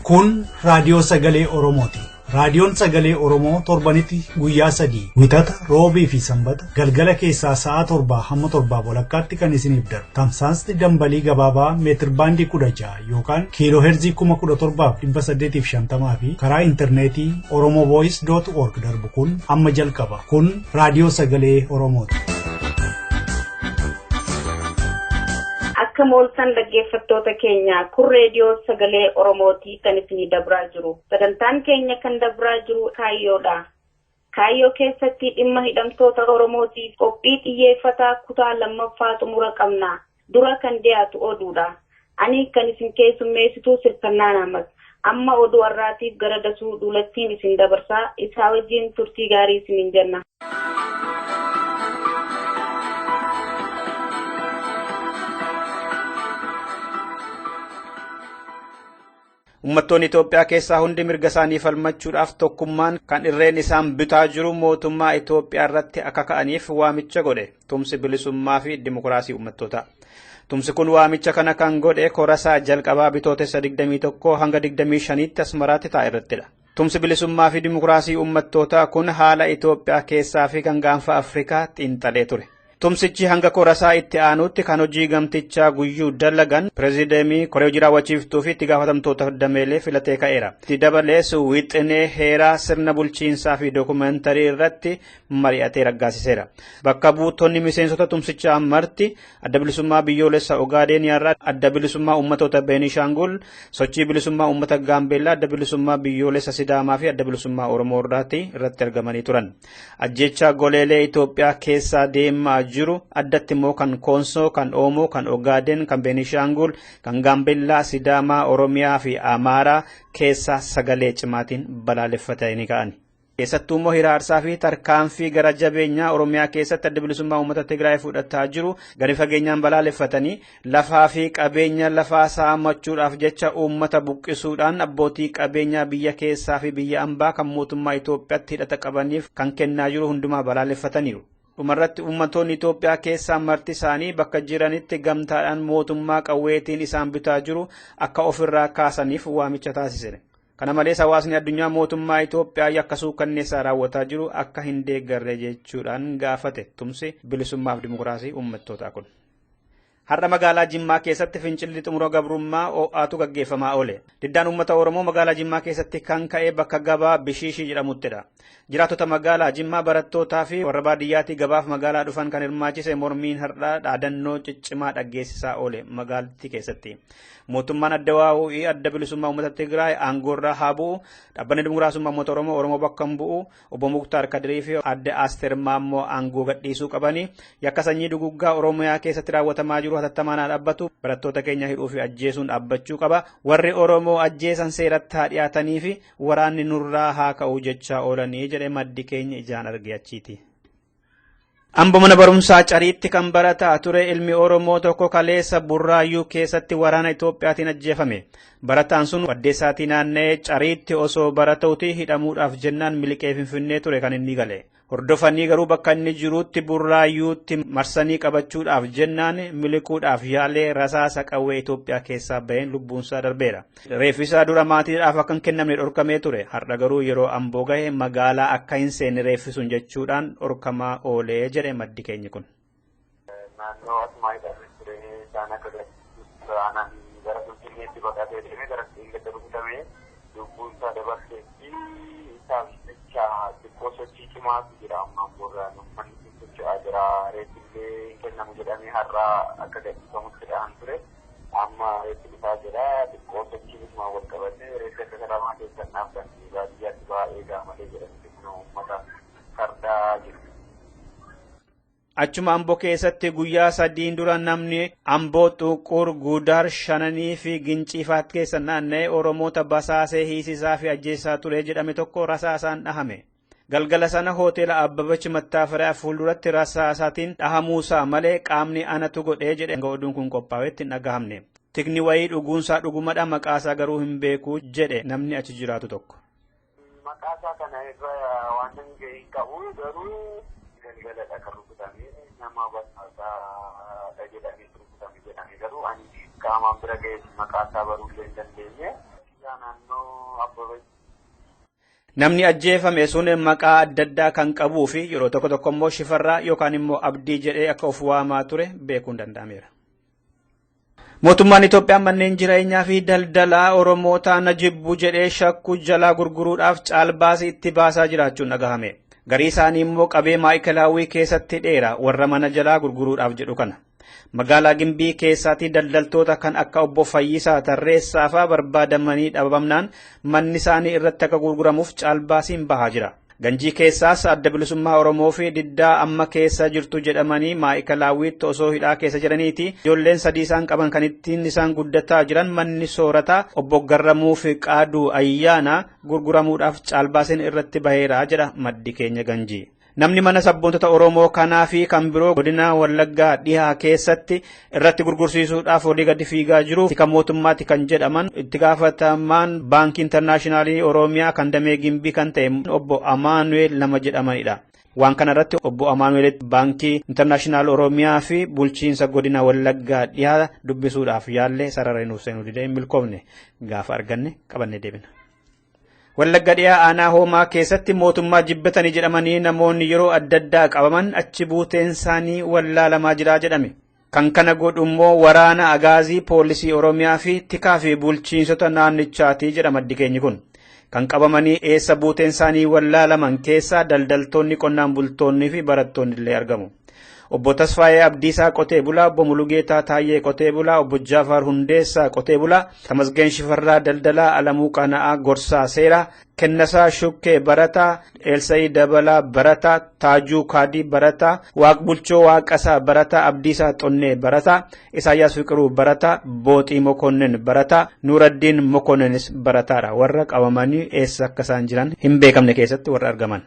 Kun raadiyoo sagalee Oromooti. Raadiyoon sagalee Oromoo torbanitti guyyaa 3 wixata roobii fi sanbata galgala keessaa sa'a 7 hamma 7 walakkaatti kan isiniif darbu. Tamsaasni dambalii gabaabaa meetir baandii 16 yookaan kiiloo heerzii 17,850 fi karaa intarneetii oromovoice.org darbu kun amma jalqaba. Kun raadiyoo sagalee Oromooti. Akka mooltan dhaggeeffattoota keenya kun reediyoo sagalee Oromooti kan isinii dabraa jiru. Sagantaan keenya kan dabraa jiru kaayyoodha. Kaayyoo keessatti dhimma hidhamtoota Oromootiif qophii xiyyeeffataa kutaa lammaffaa xumura qabna. Dura kan dhiyaatu oduudha. Ani kan isin keessummeessituu Sirfannaan Ahmad. Amma oduu har'aatiif gara dasuu duulattiin isin dabarsaa. Isaa wajjin turtii gaarii isiniin jenna. Uummattoonni Itoophiyaa keessaa hundi mirga isaanii falmachuudhaaf tokkummaan kan irreen isaan bitaa jiru mootummaa Itoophiyaa irratti akka ka'aniif waamicha godhe. Tumsi bilisummaa fi dimokiraasii uummattootaa. Tumsi kun waamicha kana kan godhe korasaa jalqabaa bitootessa 21 hanga 25tti Asmaraatti taa'e irrattidha. Tumsi bilisummaa fi dimokiraasii uummattootaa kun haala Itoophiyaa keessaa fi kan gaanfa Afrikaa xiinxalee ture. Tumsichi hanga korasaa itti aanutti kan hojii gamtichaa guyyuu dalagan pireezidaantii Koree hojii raawwachiiftuu fi itti gaafatamtoota dameelee filatee ka'eera. Itti dabalees wixinee heeraa sirna bulchiinsaa fi dookumentarii irratti mari'atee raggaasiseera. Bakka buutonni miseensota tumsichaa marti adda bilisummaa biyyoolessa Ogaadeeniyaarraa, adda bilisummaa uummattoota Beenishaangul, sochii bilisummaa uummata Gaambeellaa, adda bilisummaa biyyoolessa Sidaamaa fi adda bilisummaa Oromoo irratti argamanii turan. Ajjeechaa goleelee Itoophiyaa keessaa deemaa jiru addatti immoo kan Koonsoo, kan Oomoo, kan Ogaaden, kan Beenishaangul, kan Gaambeellaa, Sidaamaa, Oromiyaa fi Amaaraa keessa sagalee cimaatiin balaaleffatanii ka'an. Keessattuu immoo hiraarsaa fi tarkaanfii gara jabeenyaa Oromiyaa keessatti adda bilisummaa uummata Tigraay fudhataa jiru gadi fageenyaan balaaleffatanii lafaa fi qabeenya lafaa saamachuudhaaf jecha uummata buqqisuudhaan abbootii qabeenyaa biyya keessaa fi biyya ambaa kan mootummaa Itoophiyaatti hidhata qabaniif kan kennaa jiru hundumaa balaaleffataniiru. Dhumarratti uummattoonni Itoophiyaa keessaa marti isaanii bakka jiranitti gamtaadhaan mootummaa qawweetiin isaan bitaa jiru akka ofirraa kaasaniif waamicha taasise. Kana malees hawaasni addunyaa mootummaa Itoophiyaa yakkasuu kanneessaa raawwataa jiru akka hin deeggarre jechuudhaan gaafate tumsi bilisummaaf dimokiraasii uummattootaa kun. Har'a magaalaa Jimmaa keessatti fincilli xumura gabrummaa ho'aatu gaggeeffamaa oole. Diddaan uummata Oromoo magaalaa Jimmaa keessatti kan ka'e bakka gabaa Bishiishii jedhamuttidha. Jiraattota magaalaa Jimmaa barattootaa fi warra baadiyyaatii gabaaf magaalaa dhufan kan hirmaachise mormiin har'aa dhaadannoo ciccimaa dhaggeessisaa oole magaalattii keessatti. Mootummaan adda waa'uu adda bilisummaa uummata Tigraay aangoorraa haa bu'u, dhaabbanni dimokiraasummaa uummata Oromoo bakka hin bu'u, obbo Muktaar Kadirii fi adde Aasteer Maammoo aangoo gadhiisuu qabanii, yakka sanyii duguggaa Oromiyaa keessatti raawwatamaa jiru hatattamaan haa dhaabbatu, barattoota keenya hidhuu fi ajjeesuun dhaabbachuu qaba, warri Oromoo ajjeesan seeratti haa dhiyaatanii fi waraanni nurraa haa ka'u jechaa oolanii jedhe maddi keenya ijaan arge achiiti. Ambo mana barumsaa Cariitti kan barataa ture ilmi Oromoo tokko kaleessa Burraayyuu keessatti waraana Itoophiyaatiin ajjeefame. Barataan sun waddeessaatii naanna'ee Cariitti osoo baratuuti hidhamuudhaaf jennaan miliqee Finfinnee ture kan inni gale. Hordofanii garuu bakka inni jirutti Burraayyuutti marsanii qabachuudhaaf jennaan miliquudhaaf yaalee rasaasa qawwee Itoophiyaa keessaa baheen lubbuunsaa darbeera. Reeffisaa dura maatiidhaaf akka hin kennamne dhorkamee ture. Har'a garuu yeroo Amboo gahe magaalaa akka hin seenne reeffisuun jechuudhaan dhorkamaa oolee jedhe maddi keenya kun. Naannoo asumaa hidhamee ture isaan akka aanaan gara Finfinneetti baqatee deemee gara Ingilizii rukutamee lubbuunsaa dabarseetti isaaf jecha xiqqoo sochii cimaatu jira ammaan booda uummanni socho'aa jira reeffillee hin kennamu jedhamee har'a akka gadhiifamutti dhahan ture amma reeffi dhufaa jira xiqqoo sochii bisumaan wal qabatee reeffi akka karamaa keessan dhaabban baadiyyaatti baay'ee gaamalee jedhamti kun uummata fardaa jiru. Achuma Amboo keessatti guyyaa 3 dura namni Amboo Xuqur Gudar Shananii fi Ginciifaat keessa naanna'ee Oromoota basaasee hiisisaa fi ajjeessaa ture jedhame tokko rasaasaan dhahame. Galgala sana hoteela Abbabachi Mattaafaraa fuulduratti rasaasaatiin dhahamuusaa malee qaamni anatu godhee jedhe oduun kun qophaa'etti hin dhagahamne. Tikni wayii dhuguunsaa dhugumadha maqaasaa garuu hin beeku jedhe namni achi jiraatu tokko. Maqaasaa kana irra waan hin qabu garuu galgaladha kan rukutamee nama basaasaa jedhamee rukutame jedhame garuu ani qaamaan bira ga'ee maqaasaa baruu hin dandeenye. naannoo Abbabee. Namni ajjeefame sun maqaa adda addaa kan qabuu fi yeroo tokko tokko immoo Shifarraa yookaan immoo Abdii jedhee akka of waamaa ture beekuun danda'ameera. Mootummaan Itoophiyaa manneen jireenyaa fi daldalaa Oromoota na jibbu jedhee shakku jalaa gurguruudhaaf caalbaasii itti baasaa jiraachuun dhagahame. Garii isaanii immoo qabee maayikalaawwii keessatti dheera warra mana jalaa gurguruudhaaf jedhu kana. Magaalaa Gimbii keessatti daldaltoota kan akka obbo Fayyisaa Tarreessaa fa'aa barbaadamanii dhabamnaan manni isaanii irratti akka gurguramuuf caalbaasiin bahaa jira. Ganjii keessaas adda bilisummaa Oromoo fi diddaa amma keessa jirtu jedhamanii maayikalaawwiitti osoo hidhaa keessa jiraniiti. Ijoolleen sadii isaan qaban kan ittiin isaan guddataa jiran manni soorataa obbo Garramuu fi Qaaduu Ayyaanaa gurguramuudhaaf caalbaasiin irratti baheera jedha maddi keenya Ganjii. Namni mana sabboontota Oromoo kanaa fi kan biroo godina Wallaggaa dhihaa keessatti irratti gurgursiisuudhaaf olii gadi fiigaa jiru kan mootummaatti kan jedhaman itti gaafatamaan Baankii Intarnaashinaallii Oromiyaa kan damee Gimbii kan ta'e obbo Amaanu'eel nama jedhamanidha. Waan kana irratti obbo Amaanu'eel Baankii Intarnaashinaal Oromiyaa fi bulchiinsa godina Wallaggaa dhihaa dubbisuudhaaf yaallee sarara nuuf seenuu didee milkoofne gaafa arganne qabannee deebina. Wallagga dhiyaa aanaa hoomaa keessatti mootummaa jibbatanii jedhamanii namoonni yeroo adda addaa qabaman achi buuteen isaanii wallaalamaa jira jedhame. Kan kana godhu immoo waraana agaazii poolisii Oromiyaa fi tikaa fi bulchiinsota naannichaati jedha maddi keenyi kun. Kan qabamanii eessa buuteen isaanii wallaalaman keessaa daldaltoonni qonnaan bultoonni fi barattoonni illee argamu. Obbo Tasfaayee Abdiisaa Qotee Bulaa, obbo Mulugeetaa Taayyee Qotee Bulaa, obbo Jaafar Hundeessaa Qotee Bulaa, Tamasgeen Shifarraa Daldalaa, Alamuu Qana'aa Gorsaa Seeraa, Kennasaa Shukkee Barataa, Elsayii Dabalaa Barataa, Taajuu Kaadii Barataa, Waaqbulchoo Waaqasaa Barataa, Abdiisaa Xonnee Barataa, Isaayyaas Fiqiruu Barataa, Booxii Mokonnin Barataa, Nuuraddiin Mokonninis Barataadha. Warra qabamanii eessa akka isaan jiran hin beekamne keessatti warra argaman.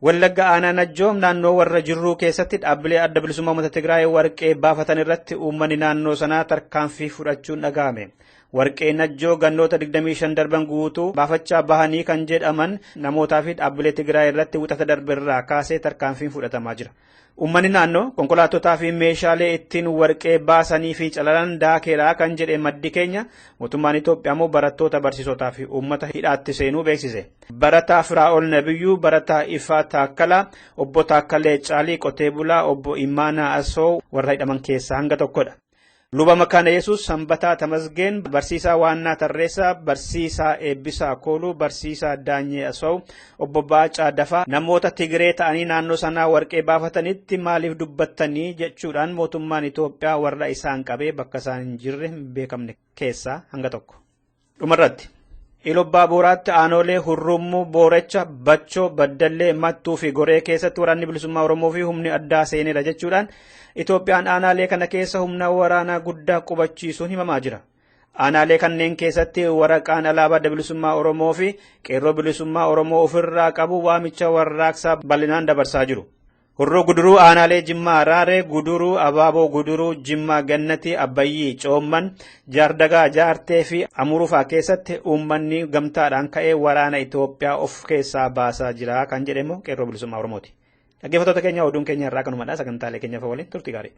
Wallagga aanaa Najjoom naannoo warra jirruu keessatti dhaabbilee adda bilisummaa uummata Tigraay warqee baafatan irratti uummanni naannoo sanaa tarkaanfii fudhachuun dhaga'ame. Warqee Najjoo gannoota 25 darban guutuu baafachaa bahanii kan jedhaman namootaa fi dhaabbilee Tigraay irratti wixata darbirraa kaasee tarkaanfiin fudhatamaa jira. Uummanni naannoo konkolaatotaa fi meeshaalee ittiin warqee baasanii fi calalan daakeeraa kan jedhe maddi keenya mootummaan Itoophiyaa immoo barattoota barsiisotaa fi uummata hidhaatti seenuu beeksise. Barataa Firaa'ol Nabiyyuu, Barataa Ifaa Taakkalaa, obbo Taakkalee Caalii Qotee Bulaa, obbo Imaanaa Asoo warra hidhaman keessaa hanga tokkodha. Luba Makaana Yesuus, Sanbataa Tamasgeen, Barsiisaa Waannaa Tarreessaa, Barsiisaa Eebbisaa Kooluu, Barsiisaa Daanyee Asoo, obbo Baacaa Dafaa namoota Tigree ta'anii naannoo sanaa warqee baafatanitti maaliif dubbattanii jechuudhaan mootummaan Itoophiyaa warra isaan qabee bakka isaan hin jirre hin beekamne keessaa hanga tokko. Dhumarratti Ilobbaa Booraatti aanolee Hurrummuu, Boorecha, Bachoo, Baddallee, Mattuu fi Goree keessatti waraanni bilisummaa Oromoo fi humni addaa seenedha jechuudhaan Itoophiyaan aanaalee kana keessa humna waraanaa guddaa qubachiisuun himamaa jira. Aanaalee kanneen keessatti waraqaan alaabaa adda bilisummaa Oromoo fi qeerroo bilisummaa Oromoo ofirraa qabu waamicha warraaqsaa bal'inaan dabarsaa jiru. Hurruu Guduruu aanaalee Jimmaa Raaree, Guduruu, Abaaboo Guduruu, Jimmaa Gannatii, Abbayyii, Coomman, Jaardagaa, Jaartee fi Amuruufaa keessatti uummanni gamtaadhaan ka'ee waraana Itoophiyaa of keessaa baasaa jira kan jedhamu qeerroo bilisummaa Oromooti. Dhaggeeffattoota keenya oduun keenya irraa kanumadha. Sagantaalee keenya waliin turtii gaarii.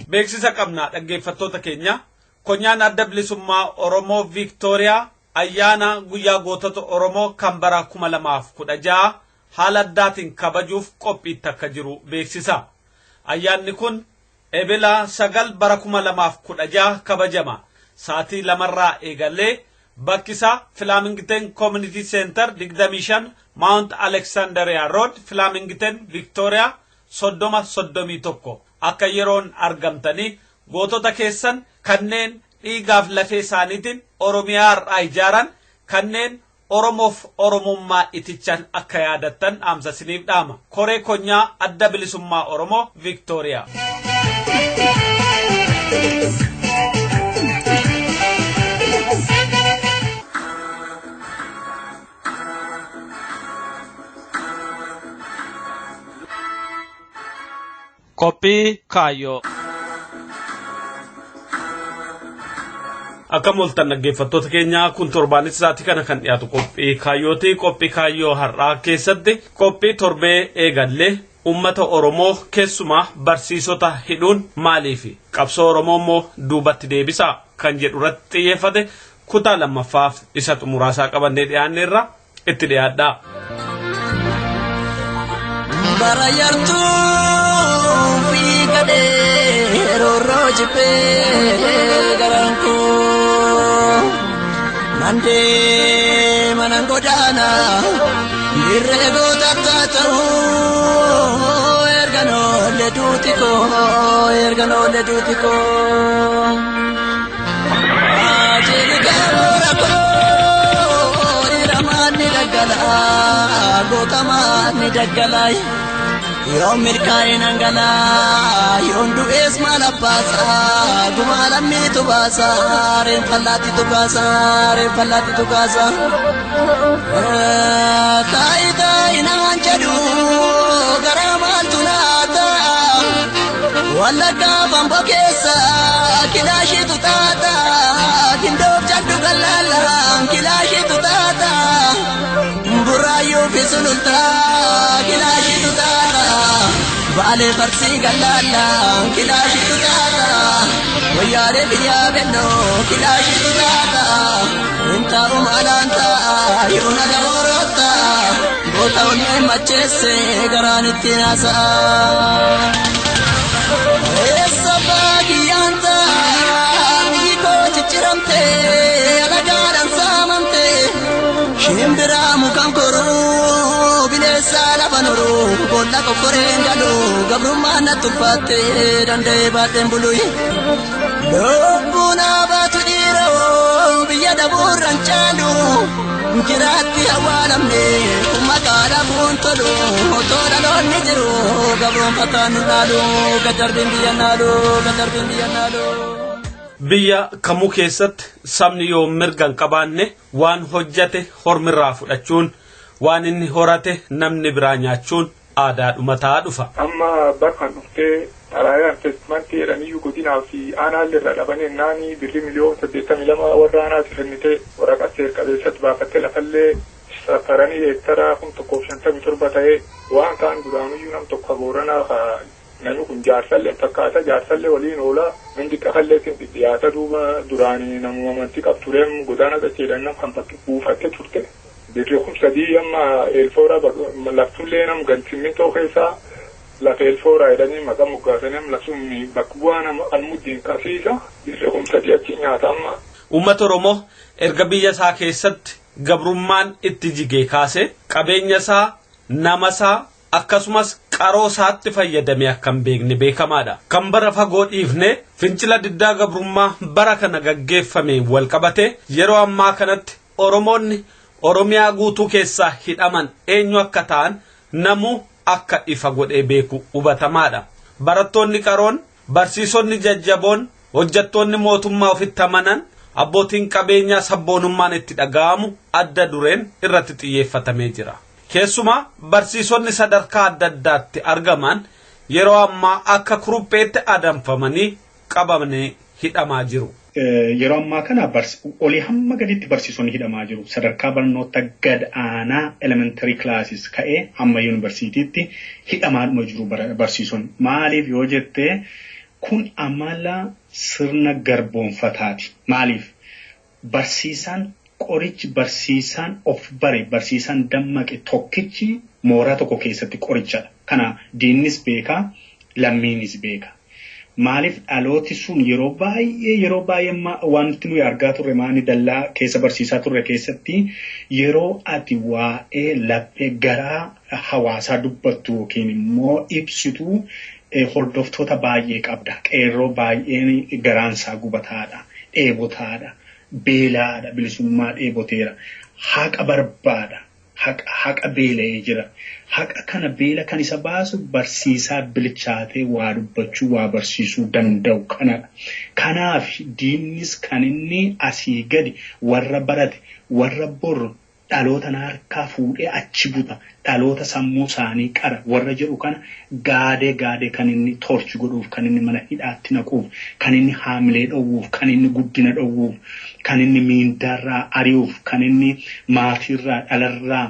Beeksisa qabna dhaggeeffattoota keenya. Konyaan adda bilisummaa Oromoo Viiktooriyaa ayyaana guyyaa gootota Oromoo kan bara 2016 haala addaatiin kabajuuf qophiitti akka jiru beeksisa. Ayyaanni kun Ebela 9 bara 2016 kabajama. Saatii 2 eegalee bakkisa Flamington Community Center 25 Mount Alexandria Road Flamington Victoria 3031 akka yeroon argamtanii gootota keessan kanneen dhiigaaf lafee isaaniitiin Oromiyaa irraa ijaaran kanneen Oromoof Oromummaa itichan akka yaadattan dhaamsasiniif dhaama. Koree konyaa adda bilisummaa Oromoo Victoria. Kopi Kayo. akka moltan dhaggeeffattoota keenya kun torbaanis isaati kana kan dhiyaatu qophii kaayyooti. Qophii kaayyoo har'aa keessatti qophii torbee eegallee ummata Oromoo keessumaa barsiisota hidhuun maaliifi qabsoo Oromoo immoo duubatti deebisa kan jedhu irratti xiyyeeffate kutaa lammaffaaf isa xumuraasaa qabannee dhiyaanneerra itti dhiyaadha. Barayartu fikade rorojipe garanku mande manangodana dirrego takatau ergano le dutiko iramani dagala gotamani dagalai Yom mirkain angala, yom dues malapasa, gumala mitu basa, rempalati tu kasa. Taida inangan jadu, garamal tunata, walaga bambokesa, kilashi tu tata, kindop jadu galala, kilashi tu tata, burayu fisulunta, kilashi tu tata. Vale farsi galala, kilashi tutata. Wayare biya beno, kilashi tutata. Inta umalanta, yuna daworota. Bota unme machese, garani tinasa. Esa bagiyanta, niko chichiramte, alagaran samante. Shimbira mukankoro. Binesa labanuru, bola kokorengalu, gabrumana tupate, dande baten bului. Lopuna batu diro, biyada buranchalu, kirati awalamne, kumakala buntolu, otora lonni jiru, gabrum patanalu, gajarbin biyanalu. Biyya kamuu keessatti sabni yoo mirgan qabaanne waan hojjate hormirraa fudhachuun waan inni horate namni biraa nyaachuun aadaadhuma ta'aa dhufa. Amma bakka dhuftee alaayaan testamentii jedhanii godinaa fi aanaallee irra dhabanii naanii birrii miliyoona 82 warra aanaati kennitee waraqaa seer qabeessatti baafattee lafallee safaranii heektaraa 157 ta'ee waan kaan duraanuyyuu nam tokko booranaa namni kun jaarsallee fakkaata jaarsallee waliin oolaa minji qafallee sin dhiyaata duuba duraanii namuma amantii qabtureem godaana gacheedhaan nam kan bakki buufatte turte. Birrii kumsadii amma eelfoora laftullee nam gantimmintoo keessaa lafa eelfoora jedhanii maqaa moggaasanii lafsun bakka bu'aa nama almuddiin kasiisa birrii kumsadii achi nyaata amma. Uummata Oromoo erga biyya isaa keessatti gabrummaan itti jigee kaase qabeenya isaa nama isaa akkasumas qaroo isaatti fayyadamee akkam beekne beekamaadha. Kan bara fagoo dhiifne fincila diddaa gabrummaa bara kana gaggeeffame wal qabate yeroo ammaa kanatti Oromoonni Oromiyaa guutuu keessaa hidhaman eenyu akka ta'an namu akka ifa godhee beeku hubatamaadha. Barattoonni qaroon, barsiisonni jajjaboon, hojjettoonni mootummaa ofitti amanan, abbootiin qabeenyaa sabboonummaan itti dhaga'amu adda dureen irratti xiyyeeffatamee jira. Keessumaa barsiisonni sadarkaa adda addaatti argaman yeroo ammaa akka kurupheetti adamfamanii qabamanii hidhamaa jiru. Yeroo ammaa kana olii hamma gaditti barsiisonni hidhamaa jiru. Sadarkaa barnoota gad aanaa elementary classes ka'ee hamma yuunivarsiitiitti hidhamaadhuma jiru barsiisonni. Maaliif yoo jettee kun amala sirna garboonfataati. Maaliif barsiisaan qorichi barsiisaan of bare barsiisaan dammaqe tokkichi mooraa tokko keessatti qorichadha. Kana diinnis beeka, lammiinis beeka. Maaliif dhalooti sun yeroo baay'ee wanti nuyi argaa turre maani dallaa keessa barsiisaa turre keessatti yeroo ati waa'ee laphee garaa hawaasaa dubbattu yookiin immoo ibsitu hordoftoota baay'ee qabda. Qeerroo baay'een garaansaa gubataadha, dheebotaadha, beelaadha, bilisummaa dheeboteera, haqa barbaada, haqa beela'ee jira. Haqa kana beela kan isa baasu barsiisaa bilchaatee waa dubbachuu waa barsiisuu danda'u kanadha. Kanaaf diinnis kan inni asii gadi warra barate warra bor dhaloota harkaa fuudhee achi buta dhaloota sammuu isaanii qara warra jedhu kana gaadee kan inni torchi godhuuf kan inni mana hidhaatti naquuf kan inni haamilee dhowwuuf kan inni guddina dhowwuuf kan inni miindarraa ari'uuf kan inni maatiirraa dhalarraa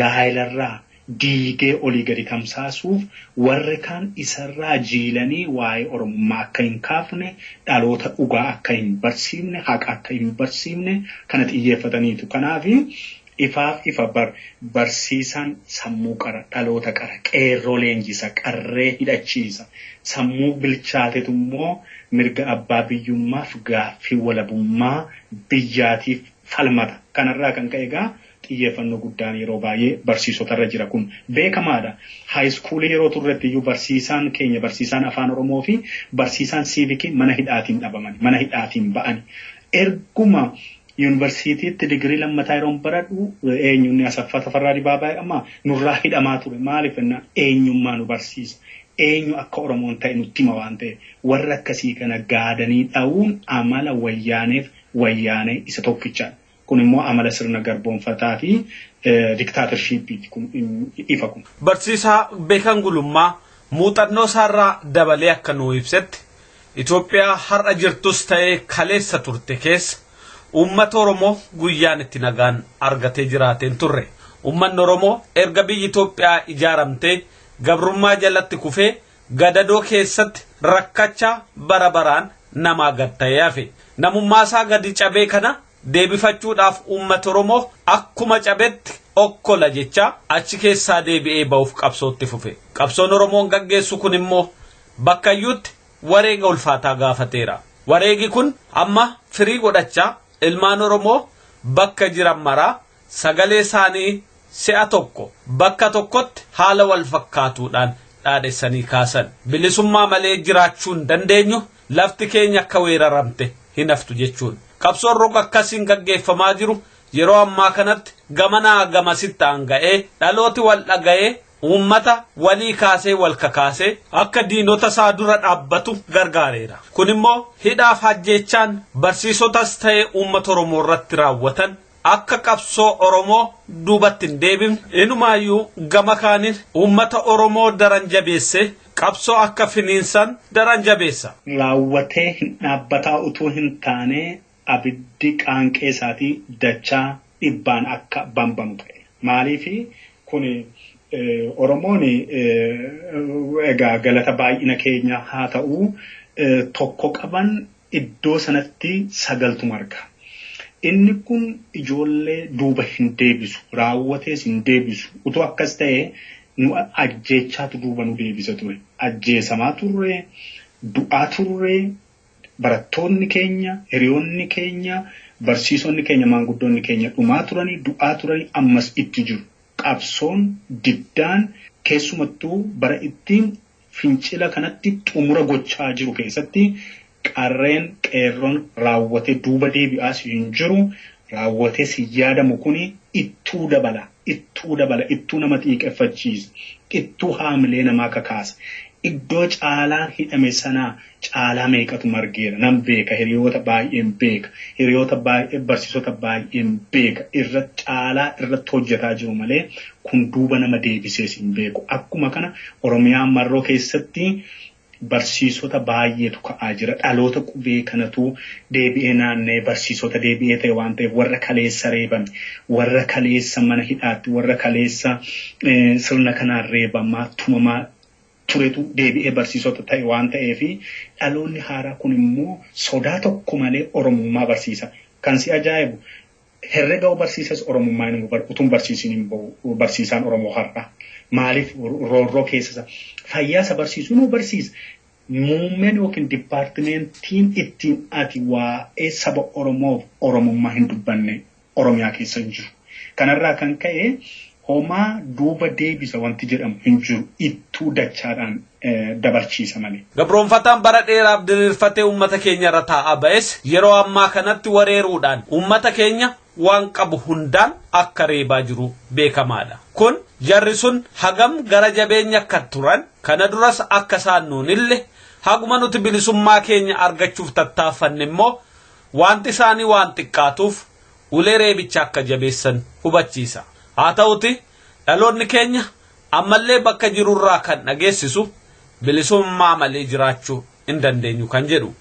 gaa'ilarraa diigee olii gadi tamsaasuuf warri kaan isarraa jiilanii waa'ee oromummaa akka hin kaafne dhaloota dhugaa akka hin barsiifne haqa akka hin barsiifne kana xiyyeeffataniitu kanaaf ifa barsiisaan sammuu qara dhaloota qara qeerroo leenjisa qarree hidhachiisa sammuu bilchaatetu immoo mirga abbaa biyyummaaf gaaffii walabummaa biyyaatiif falmata kanarraa kan ka'e egaa xiyyeeffannoo guddaan yeroo baay'ee barsiisotarra jira kun beekamaadha haayiskuulii yeroo turretti iyyuu barsiisaan keenya barsiisaan afaan oromoo fi barsiisaan siivikii mana hidhaatiin dhabaman mana hidhaatiin ba'an erguma yuunivarsiitiitti digirii lammataa yeroo baradhu eenyumni Asaffaa Tafarraa Dibaabaa amma nurraa hidhamaa ture maaliif ennaa eenyummaa nu barsiisa eenyu akka oromoon ta'e nutti hima waan ta'e warra akkasii kana gaadanii dha'uun amala wayyaanee isa tokkichaadha. Kun immoo amala sirna garboonfataa fi diktaatershiippiiti kun ifa kun. Barsiisaa Beekan Gulummaa muuxannoo isaarraa dabalee akka nuu ibsetti Itoophiyaa har'a jirtus ta'ee kaleessa turte keessa uummata Oromoo guyyaan itti nagaan argatee jiraateen turre. Uummanni Oromoo erga biyyi Itoophiyaa ijaaramtee gabrummaa jalatti kufee gadadoo keessatti rakkachaa bara baraan namaa gad ta'ee hafe. Namummaa isaa gadi cabee kana deebifachuudhaaf uummata Oromoo akkuma cabetti okkola jecha achi keessaa deebi'ee ba'uuf qabsootti fufe. Qabsoon Oromoon gaggeessu kun immoo bakkayyuutti wareega ulfaataa gaafateera. Wareegi kun amma firii godhachaa ilmaan Oromoo bakka jiran maraa sagalee isaanii si'a tokko bakka tokkotti haala wal fakkaatuudhaan dhaadhessanii kaasan. Bilisummaa malee jiraachuu hin dandeenyu lafti keenya akka weeraramte hin haftu jechuun. Qabsoon roga akkasiin gaggeeffamaa jiru yeroo ammaa kanatti gamanaa gamasitti aanga'ee dhalooti wal dhaga'ee uummata walii kaasee wal kakaasee akka diinota isaa dura dhaabbatu gargaareera. Kun immoo hidhaaf ajjeechaan barsiisotas ta'ee uummata Oromoo irratti raawwatan akka qabsoo Oromoo duubatti hin deebifne inumaayyuu gama kaaniin uummata Oromoo daran jabeessee qabsoo akka finiinsan daran jabeessa. Raawwatee hin dhaabbataa utuu hin taane abiddi qaanqee isaatii dachaa dhibbaan akka bambamu ta'e. Maaliifi kun Oromoon egaa galata baay'ina keenya haa ta'u tokko qaban iddoo sanatti 9 arga. Inni kun ijoollee duuba hin deebisu, raawwatees hin deebisu. Utuu akkas ta'e nu ajjeechaatu duuba nu deebisa ture. Ajjeesamaa turre, du'aa turre, barattoonni keenya, hiriyoonni keenya, barsiisonni keenya, maanguddoonni keenya dhumaa turanii, du'aa turanii ammas itti jiru. Qabsoon diddaan keessumattuu bara ittiin fincila kanatti xumura gochaa jiru keessatti qarreen qeerroon raawwatee duuba deebi'aas hin jiru. Raawwatee si yaadamu kuni ittuu dabala, ittuu nama xiiqeffachiisa, ittuu haamilee namaa kakaasa. Iddoo caalaan hidhame sanaa caalaa meeqatu margeera nan beeka hiriyoota baay'een beeka hiriyoota baay'ee barsiisota baay'een beeka irratti caalaa irratti hojjetaa jiru malee kun duuba nama deebisees hin beeku. Akkuma kana Oromiyaa marroo keessatti barsiisota baay'eetu ka'aa jira. Dhaloota qubee kanatu deebi'ee naannee barsiisota deebi'ee ta'e waan ta'eef warra kaleessa reebame, warra kaleessa mana hidhaatti, warra kaleessa sirna kanaan reebamaa tumamaa turetu deebi'ee barsiisota ta'e waan ta'eefi dhaloonni haaraa kun immoo sodaa tokko malee Oromummaa barsiisa. Kan si ajaa'ibu herrega barsiisas Oromummaa inni utuun barsiisin hin bahu barsiisaan Oromoo har'a. Maaliif roorroo keessa fayyaasa barsiisuu nu barsiisa. Muummeen yookiin dipaartimentiin ittiin ati waa'ee saba Oromoof Oromummaa hin dubbanne Oromiyaa keessa hin jiru. Kanarraa kan ka'e homaa duuba deebisa wanti jedhamu hin jiru ittuu dachaadhaan dabarchiisa malee. Gabroonfataan bara dheeraaf diriirfatee uummata keenya irra taa'aa ba'es yeroo ammaa kanatti wareeruudhaan uummata keenya waan qabu hundaan akka reebaa jiru beekamaadha. Kun jarri sun hagam gara jabeenya akka turan kana duras akka isaan nuunillee haguma nuti bilisummaa keenya argachuuf tattaaffanne immoo wanti isaanii waan xiqqaatuuf ulee reebicha akka jabeessan hubachiisa. Haa ta'uti dhaloonni keenya ammallee bakka jirurraa kan dhageessisu bilisummaa malee jiraachuu hin dandeenyu kan jedhu.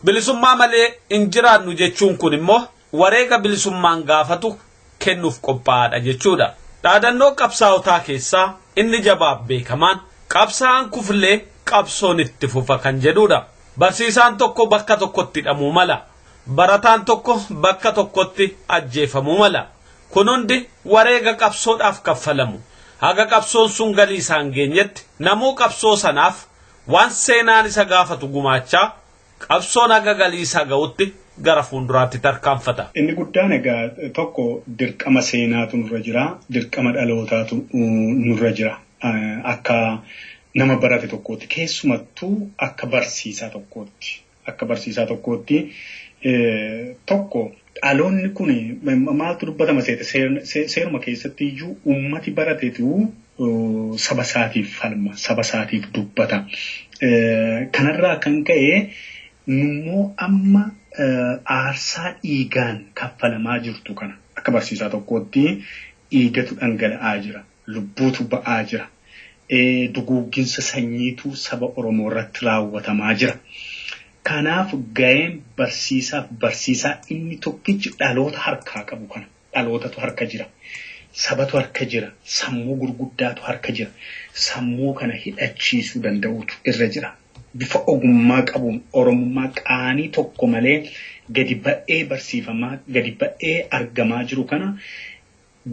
Bilisummaa malee hin jiraannu jechuun kun immoo wareega bilisummaan gaafatu kennuuf qophaa'aadha jechuudha. Dhaadannoo qabsaa'otaa keessaa inni jabaaf beekamaan qabsaa'aan kuflee qabsoon itti fufa kan jedhudha. Barsiisaan tokko bakka tokkotti hidhamuu mala. Barataan tokko bakka tokkotti ajjeefamuu mala. Kun hundi wareega qabsoodhaaf kaffalamu. Haga qabsoon sun galii isaan geenyetti namuu qabsoo sanaaf waan seenaan isa gaafatu gumaachaa qabsoon haga galii isaa ga'utti gara fuulduraatti tarkaanfata. Inni guddaan egaa tokko dirqama seenaatu nurra jira, dirqama dhalootaatu nurra jira. Akka nama barate tokkootti keessumattuu akka barsiisaa tokkootti. Akka barsiisaa tokkootti tokko dhaloonni kun maaltu dubbatama seeruma keessatti iyyuu ummati barateetu saba isaatiif falma, saba isaatiif dubbata. Kanarraa kan ka'e nummoo amma aarsaa dhiigaan kaffalamaa jirtu kana akka barsiisaa tokkootti dhiigatu dhangala'aa jira, lubbuutu ba'aa jira, duguugginsa sanyiitu saba Oromoo irratti raawwatamaa jira. Kanaaf ga'een barsiisaa inni tokkichi dhaloota harkaa qabu kana dhalootatu harka jira, sabatu harka jira, sammuu gurguddaatu harka jira, sammuu kana hidhachiisuu danda'utu irra jira. Bifa ogummaa qabuun Oromummaa qaanii tokko malee gadi ba'ee barsiifamaa, gadi ba'ee argamaa jiru kana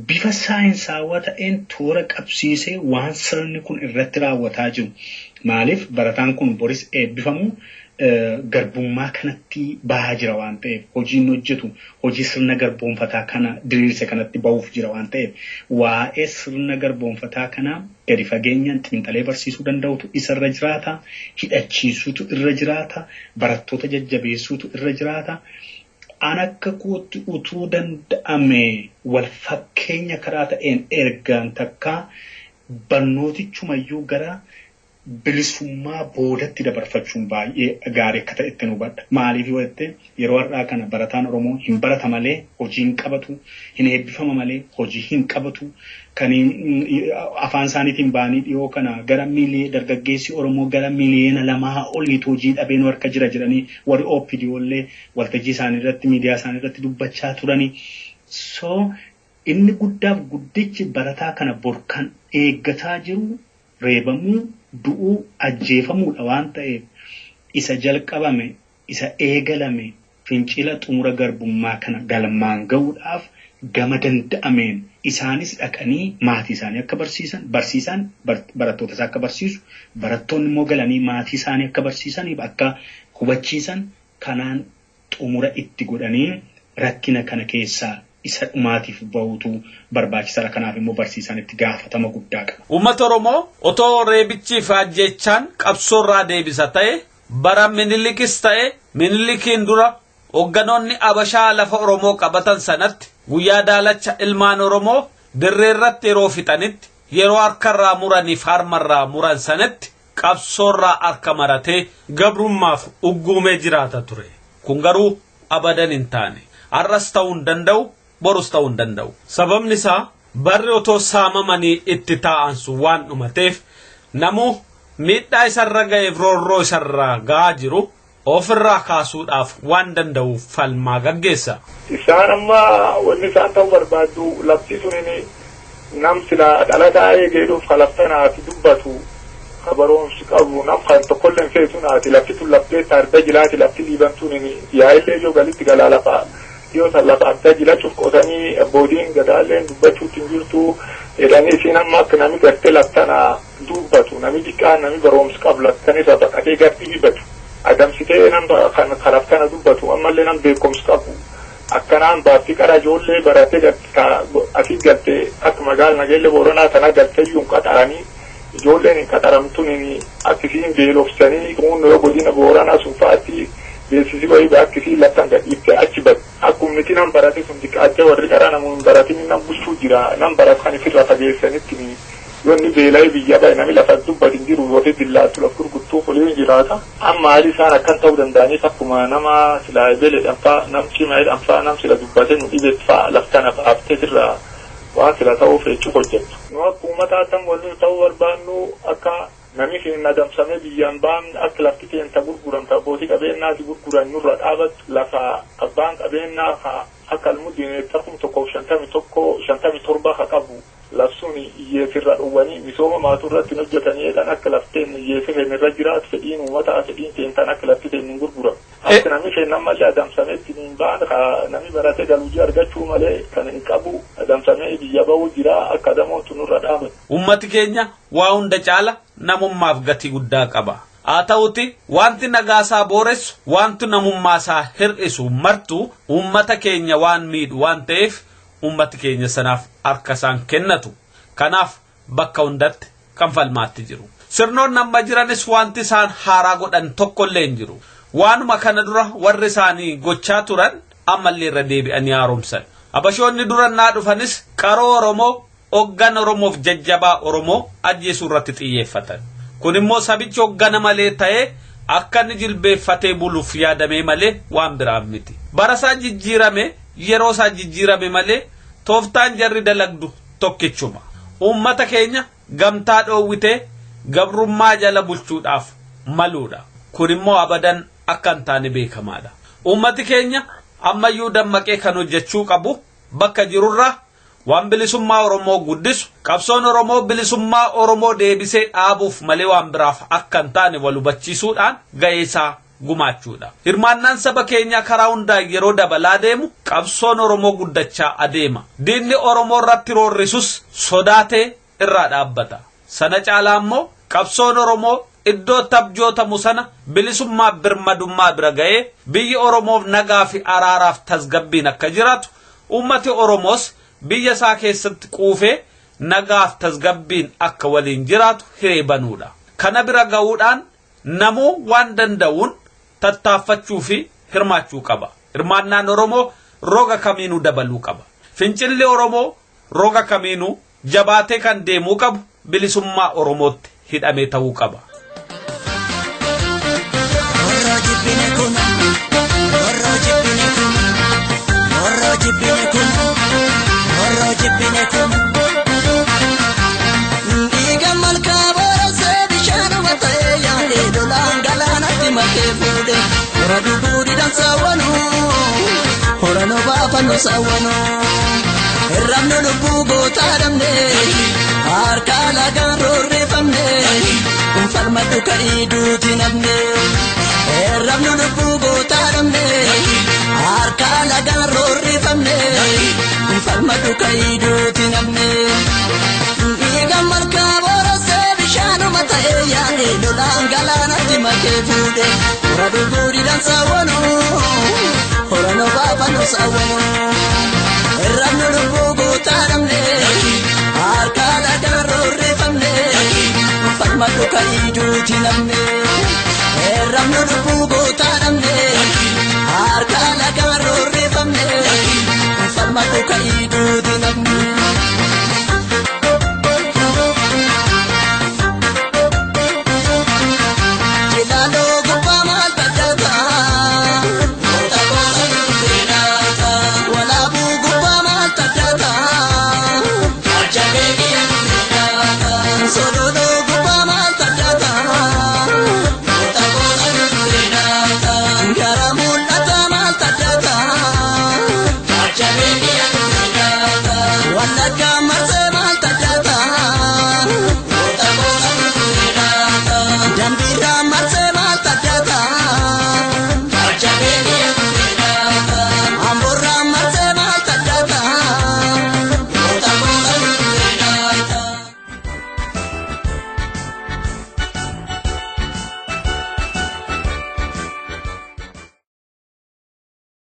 bifa saayinsaawaa ta'een toora qabsiisee waan sirni kun irratti raawwataa jiru. Maaliif barataan kun boris eebbifamu garbummaa kanatti bahaa jira waan ta'eef, hojiin hojjetu hojii sirna garboonfataa kana diriirse kanatti bahuuf jira waan ta'eef, waa'ee sirna garboonfataa kana gadi fageenyaan xiinxalee barsiisuu danda'utu isarra jiraata, hidhachiisuutu irra jiraata, barattoota jajjabeessuutu irra jiraata. An akka kootti utuu danda'ame wal fakkeenya karaa ta'een ergaan takka barnootichumayyuu gara bilisummaa boodatti dabarfachuun baay'ee gaarii akka ta'e itti hubadha. Maaliif yoo jette yeroo har'aa kana barataan Oromoo hin barata malee hojii hin qabatu, hin eebbifama malee hojii hin qabatu, kan afaan isaaniitiin ba'anii dhiyoo kana gara dargaggeessi Oromoo gara miliyoona 2 oliitu hojii dhabeen harka jira jedhanii warri OPDOllee waltajjii isaanii irratti miidiyaa isaanii irratti dubbachaa turanii. So inni guddaaf guddichi barataa kana borkan eeggataa jiru reebamuu, du'uu, ajjeefamuudha waan ta'eef isa jalqabame, isa eegalame fincila xumura garbummaa kana galmaan ga'uudhaaf gama danda'ameen isaanis dhaqanii maatii isaanii akka barsiisan barattoota isaa akka barsiisu, barattoonni immoo galanii maatii isaanii akka barsiisaniif akka hubachiisan kanaan xumura itti godhanii rakkina kana keessaa isa dhumaatiif bahuutu barbaachisaadha. Kanaaf immoo barsiisaan itti gaafatama guddaa qaba. Uummata Oromoo otoo reebichii fi ajjechaan qabsoorraa deebisa ta'e bara Minilikis ta'e Minilikiin dura hogganoonni Abashaa lafa Oromoo qabatan sanatti guyyaa daalacha ilmaan Oromoo dirree irratti yeroo fixanitti yeroo harkarraa muraniif harmarraa muran sanatti qabsoorraa harka maratee gabrummaaf ugguumee jiraata ture. Kun garuu abadan hin taane. Har'as ta'uu hin danda'u, borus ta'uu hin danda'u. Sababni isaa barri otoo saamamanii itti taa'ansu waan dhumateef namuu miidhaa isarra ga'eef roorroo isarraa ga'aa jiru ofirraa kaasuudhaaf waan danda'uuf falmaa gaggeessa. Isaan amma wanni isaan ta'uu barbaadu lafti sunini nam sila dhalataa eegeedhuuf kalaftanaati dubbatu kabaroomsi qabu nam kan tokkolleen feesunaati lafti tun laftee tarda jilaati lafti liibantuunini yaa'illee yoo galitti galaa lafaa yoo san lafa adda jila cufqotanii abboodiin gadaalleen dubbachuutti hin jirtu jedhanii isiin amma akka nami gartee laftana dubbatu nami xiqqaan nami baroomsi qabu laftanirra baqatee garti bibatu adamsitee nam kan kalaftana dubbatu ammallee nam beekumsi qabu akkanaan baafti qara ijoollee baratee asii galtee akka magaala nageelle booranaa tana galteeyyuun qaxaranii ijoolleen hin qaxaramtuun akkisiin beelofsanii kun yoo godina booranaa sun fa'aatti beeksisi wayii akkisii laftan gadhiiftee achi badu akkumniti nam barate sun xiqqaachee warri qara namuun baratin nam bushuu jira nam barat kan ifirra fageessanitti yoonni beela'ee biyya bahe nami lafa dubbatin jiru yooti dillaattu laf gurguttuu foliin jiraata amma haali isaan akkan ta'uu danda'aniif akkuma nama sila beeledhaan fa'a nam cimaadhaan fa'a nam sila dubbate nu dhibeet fa'a laftana fa'aaftee sirraa waan sila ta'uuf jechuu hojjettu. Nu akka uummataa tan waliin ta'uu barbaannu akka nami hin adamsamee biyyaan ba'an akka lafti keenta gurguramta abbootii qabeenyaati gurguran nurra dhaabatu lafa abbaan qabeenyaa akka almudiin takkum tokkoof 57 haa qabu labsuun hiyyeessirra dhowwanii misooma maaturratti hojjetanii jedhan akka lafteen hiyyeessifeen irra jiraatu fedhiin uummataa fedhiin keentan akka lafti keenya hin gurguramu. Akka nami kennan malee adamsameetti hin ba'an nami baratee galujii argachuu malee kan hin qabu adamsamee biyya ba'uu jira akka adamoontu nurra dhaabatu. Ummati keenya waa hunda caala namummaaf gatii guddaa qaba. Haa ta'uti wanti nagaasaa booressu wanti namummaasaa hir'isu martu ummata keenya waan miidhu waan ta'eef ummati keenya sanaaf harka isaan kennatu. Kanaaf bakka hundatti kan falmaatti jiru. Sirnoon amma jiranis wanti isaan haaraa godhan tokkollee hin jiru. Waanuma kana dura warri isaanii gochaa turan ammallee irra deebi'anii haaromsan. Abashoonni durannaa dhufanis qaroo Oromoo hoggan Oromoof jajjabaa Oromoo ajjeesuu irratti xiyyeeffatan. Kun immoo sabichi hoggana malee ta'ee akka inni jilbeeffatee buluuf yaadamee malee waan biraa miti. Barasaa jijjiirame yeroo isaa jijjiirame malee tooftaan jarri dalagdu tokkichuma. Uummata keenya gamtaa dhoowwitee gabrummaa jala bulchuudhaaf maluudha. Kun immoo abadan akka hin taane beekamaadha. Uummati keenya ammayyuu dammaqee kan hojjechuu qabu bakka jirurra waan bilisummaa Oromoo guddisu qabsoon Oromoo bilisummaa Oromoo deebisee dhaabuuf malee waan biraaf akka hin taane wal hubachiisuudhaan ga'ee isaa gumaachuudha. Hirmaannaan saba keenya karaa hundaan yeroo dabalaa deemu qabsoon Oromoo guddachaa adeema. Diinni Oromoo irratti roorrisus sodaatee irraa dhaabbata. Sana caalaa immoo qabsoon Oromoo iddoo tabjootamu sana bilisummaa birmadummaa bira ga'ee biyyi Oromoof nagaa fi araaraaf tasgabbiin akka jiraatu ummati Oromoos biyya isaa keessatti quufee nagaaf tasgabbiin akka waliin jiraatu hiree banuudha. Kana bira ga'uudhaan namuu waan danda'uun tattaaffachuu fi hirmaachuu qaba. Hirmaannaan Oromoo roga kamiinuu dabaluu qaba. Fincilli Oromoo roga kamiinuu jabaatee kan deemuu qabu bilisummaa Oromootti hidhamee ta'uu qaba. Ramno lubu gotadamne arkala garore famne farmatu kaidu tinamne ramno lubu gotadamne arkala garore famne farmatu kaidu tinamne igamal ka borose bishanu matae ya dolangala natimake fude rabu guri dan sawano horano baba no sawano ramno lubu gotadamne arkala garore famne farmatu kaidu tinamne ramno lubu gotadamne